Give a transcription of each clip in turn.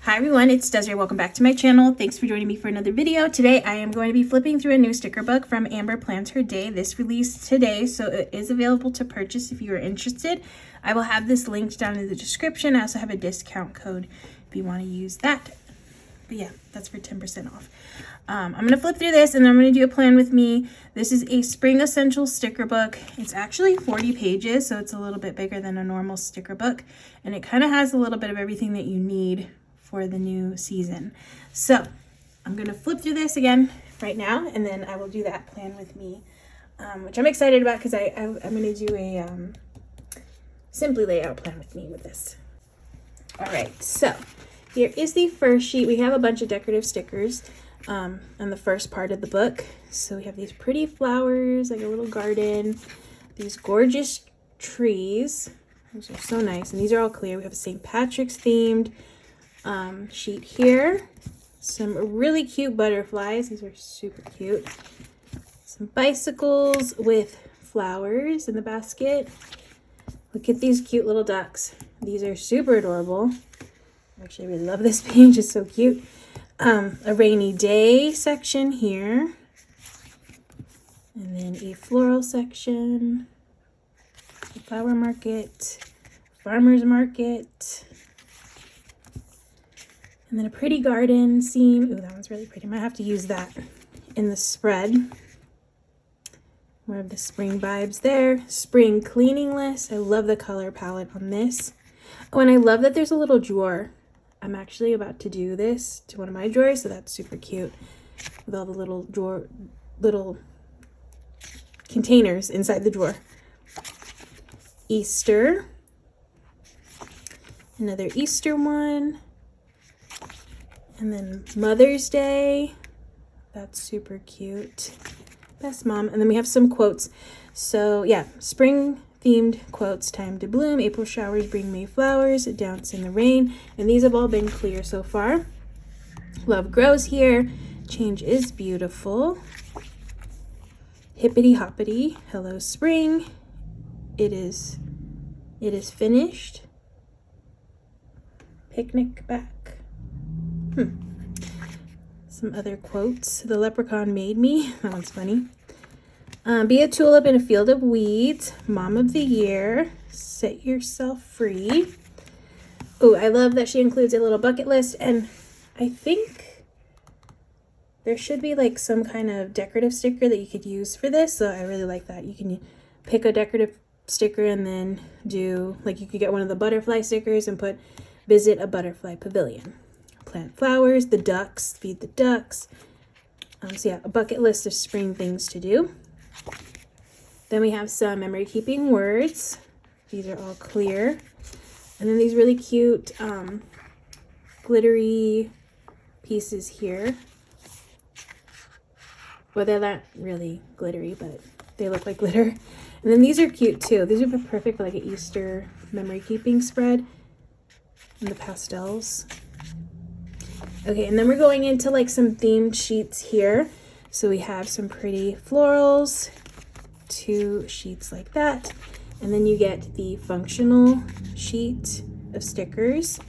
Hi everyone, it's Desiree. Welcome back to my channel. Thanks for joining me for another video. Today I am going to be flipping through a new sticker book from Amber Plans Her Day. This released today, so it is available to purchase if you are interested. I will have this linked down in the description. I also have a discount code if you want to use that. But yeah, that's for 10% off. I'm going to flip through this and then I'm going to do a plan with me. This is a Spring Essentials sticker book. It's actually 40 pages, so it's a little bit bigger than a normal sticker book. And it kind of has a little bit of everything that you need for the new season. So I'm going to flip through this again right now, and then I will do that plan with me, which I'm excited about because I'm going to do a Simply Layout plan with me with this. All right, so here is the first sheet. We have a bunch of decorative stickers on the first part of the book. So we have these pretty flowers, like a little garden, these gorgeous trees. Those are so nice, and these are all clear. We have a St. Patrick's themed sheet here. Some really cute butterflies. These are super cute. Some bicycles with flowers in the basket. Look at these cute little ducks. These are super adorable. Actually, I really love this page. It's so cute. A rainy day section here. And then a floral section. A flower market. Farmer's market. And then a pretty garden scene. Ooh, that one's really pretty. I might have to use that in the spread. More of the spring vibes there. Spring cleaning list. I love the color palette on this. Oh, and I love that there's a little drawer. I'm actually about to do this to one of my drawers, so that's super cute. With all the little containers inside the drawer. Easter. Another Easter one. And then Mother's Day. That's super cute. Best mom. And then we have some quotes. So yeah, spring themed quotes. Time to bloom. April showers bring May flowers. Dance in the rain. And these have all been clear so far. Love grows here. Change is beautiful. Hippity hoppity. Hello spring. It is finished. Picnic back. Some other quotes. The leprechaun made me. That one's funny. Be a tulip in a field of weeds. Mom of the year. Set yourself free. Oh, I love that she includes a little bucket list, and I think there should be like some kind of decorative sticker that you could use for this. So I really like that. You can pick a decorative sticker and then do, like, you could get one of the butterfly stickers and put visit a butterfly pavilion. Plant flowers, the ducks, feed the ducks. So yeah, a bucket list of spring things to do. Then we have some memory keeping words. These are all clear. And then these really cute glittery pieces here. Well, they're not really glittery, but they look like glitter. And then these are cute too. These would be perfect for like an Easter memory keeping spread. And the pastels. Okay, and then we're going into like some themed sheets here. So we have some pretty florals, 2 sheets like that. And then you get the functional sheet of stickers.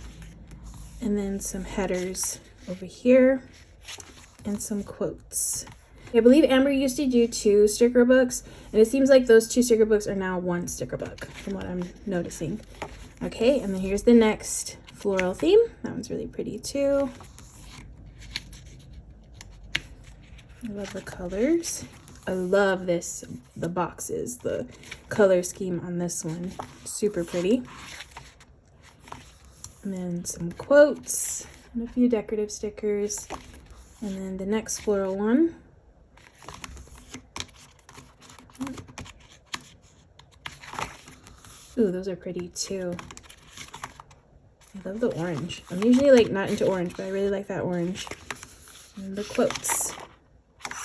And then some headers over here and some quotes. I believe Amber used to do 2 sticker books, and it seems like those 2 sticker books are now 1 sticker book from what I'm noticing. Okay, and then here's the next floral theme. That one's really pretty too. I love the colors. I love this, the boxes, the color scheme on this one. Super pretty. And then some quotes and a few decorative stickers. And then the next floral one. Ooh, those are pretty too. I love the orange. I'm usually like not into orange, but I really like that orange. And the quotes.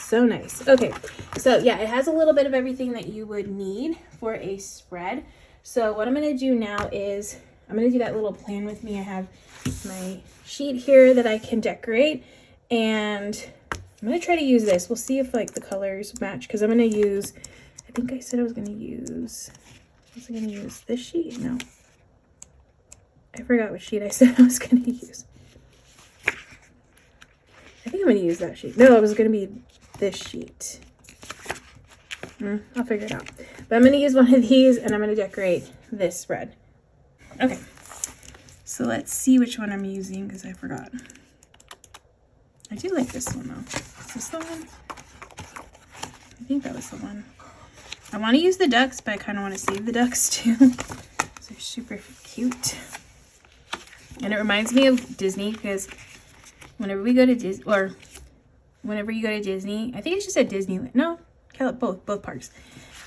So nice. Okay, so yeah, it has a little bit of everything that you would need for a spread. So what I'm going to do now is I'm going to do that little plan with me. I have my sheet here that I can decorate, and I'm going to try to use this. We'll see if like the colors match, because I'm going to use, I think I said I was going to use, was I going to use this sheet? No. I forgot what sheet I said I was going to use. I'm gonna use that sheet. No, it was gonna be this sheet. I'll figure it out. But I'm gonna use one of these and I'm gonna decorate this spread. Okay, so let's see which one I'm using because I forgot. I do like this one though. Is this the one? I think that was the one. I want to use the ducks, but I kind of want to save the ducks too. They're super cute. And it reminds me of Disney because whenever we go to Disney, or whenever you go to Disney, I think it's just at Disneyland. No, both parks.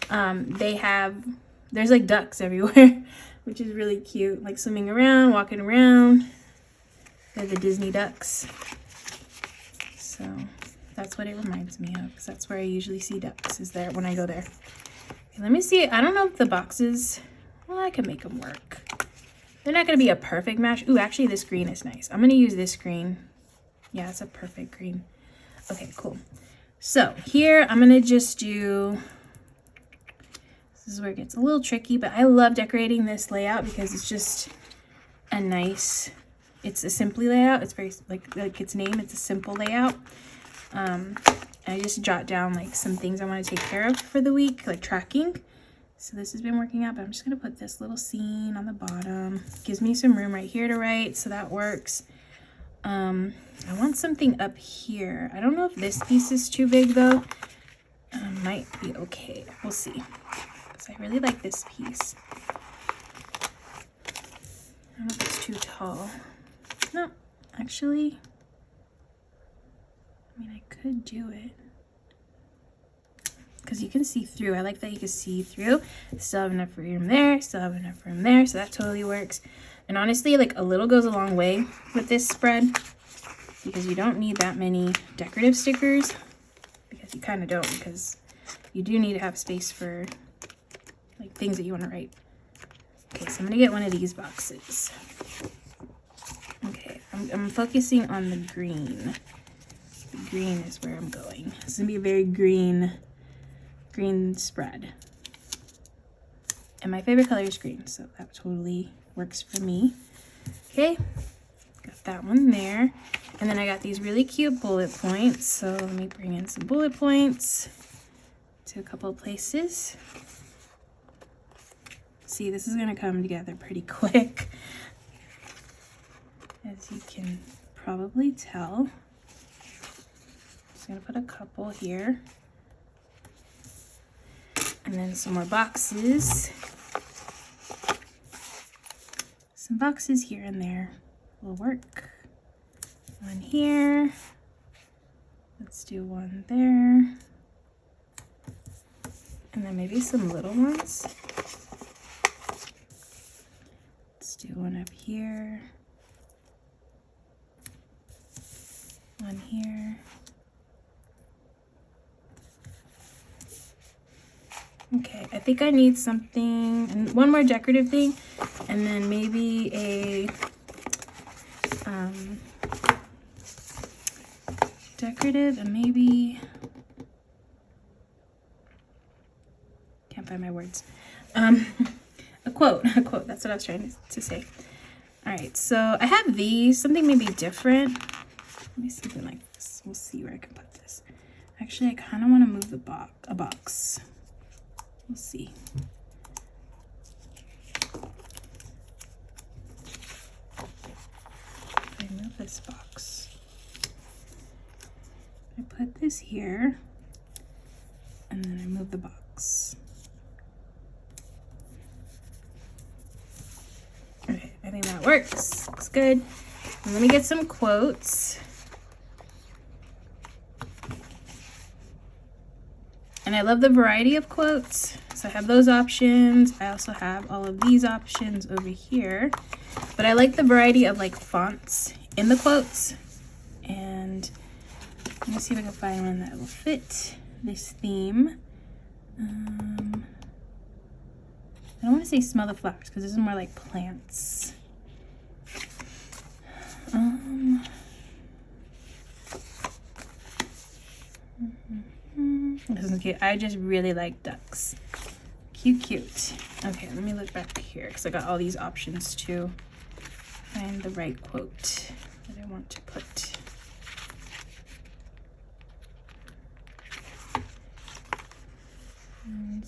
There's like ducks everywhere, which is really cute. Like swimming around, walking around. They're the Disney ducks. So that's what it reminds me of, because that's where I usually see ducks, is there when I go there. Okay, let me see. I don't know if the boxes, well, I can make them work. They're not going to be a perfect match. Ooh, actually this green is nice. I'm going to use this green. Yeah, it's a perfect green. Okay, cool. So here I'm going to just do, this is where it gets a little tricky, but I love decorating this layout because it's just a nice, it's a Simply layout. It's very like its name, it's a simple layout. I just jot down like some things I want to take care of for the week, like tracking. So this has been working out, but I'm just going to put this little scene on the bottom. Gives me some room right here to write, so that works. I want something up here. I don't know if this piece is too big though. Might be okay. We'll see. Because I really like this piece. I don't know if it's too tall. No, actually, I mean, I could do it. Because you can see through. I like that you can see through. Still have enough room there. Still have enough room there. So that totally works. And honestly, like a little goes a long way with this spread. Because you don't need that many decorative stickers. Because you kind of don't. Because you do need to have space for like things that you want to write. Okay, so I'm going to get one of these boxes. Okay, I'm focusing on the green. The green is where I'm going. It's going to be a very green spread. And my favorite color is green, so that totally works for me. Okay, got that one there. And then I got these really cute bullet points. So let me bring in some bullet points to a couple of places. See, this is going to come together pretty quick, as you can probably tell. Just going to put a couple here. And then some more boxes. Some boxes here and there will work. One here. Let's do one there. And then maybe some little ones. Let's do one up here. One here. Okay, I think I need something, and one more decorative thing, and then maybe a decorative, and maybe, can't find my words, a quote, that's what I was trying to say. All right, so I have these, something maybe different. Let me see something like this. We'll see where I can put this. Actually, I kind of want to move a box. We'll see. I move this box. I put this here, and then I move the box. Okay, I think that works. Looks good. And let me get some quotes. And I love the variety of quotes. So I have those options. I also have all of these options over here. But I like the variety of like fonts in the quotes. And let me see if I can find one that will fit this theme. I don't want to say smell the flowers because this is more like plants. This is cute. I just really like ducks. Cute. Okay, let me look back here because I got all these options to find the right quote that I want to put.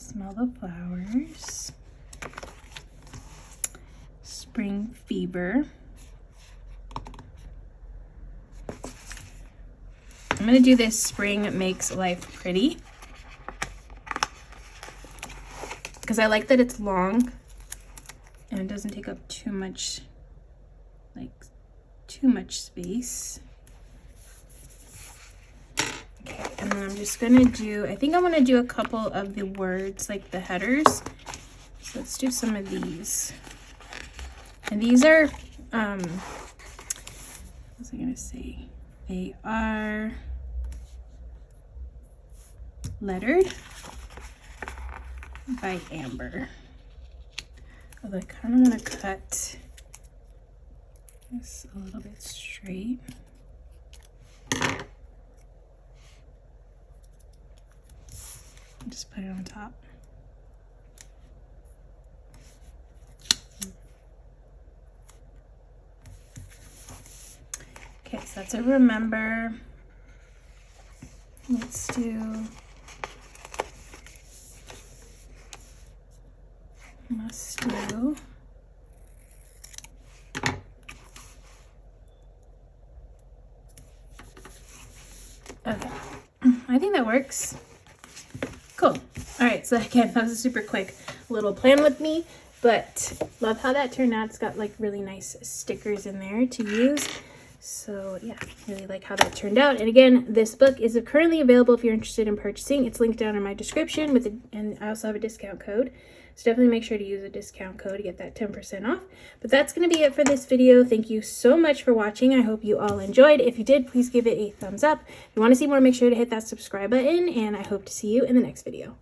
Smell the Flowers, Spring Fever. I'm going to do this Spring Makes Life Pretty because I like that it's long and it doesn't take up too much, like too much space. Okay, and then I'm just going to do, I think I want to do a couple of the words, like the headers. So let's do some of these. And these are, what was I going to say? They are lettered by Amber. Although I kind of want to cut this a little bit straight. Just put it on top. Okay, so that's a remember. Let's do must do. Okay, I think that works. Cool. All right, so again, that was a super quick little plan with me, but love how that turned out. It's got like really nice stickers in there to use. So yeah, really like how that turned out. And again, this book is currently available if you're interested in purchasing. It's linked down in my description and I also have a discount code. So definitely make sure to use a discount code to get that 10% off. But that's going to be it for this video. Thank you so much for watching. I hope you all enjoyed. If you did, please give it a thumbs up. If you want to see more, make sure to hit that subscribe button, and I hope to see you in the next video.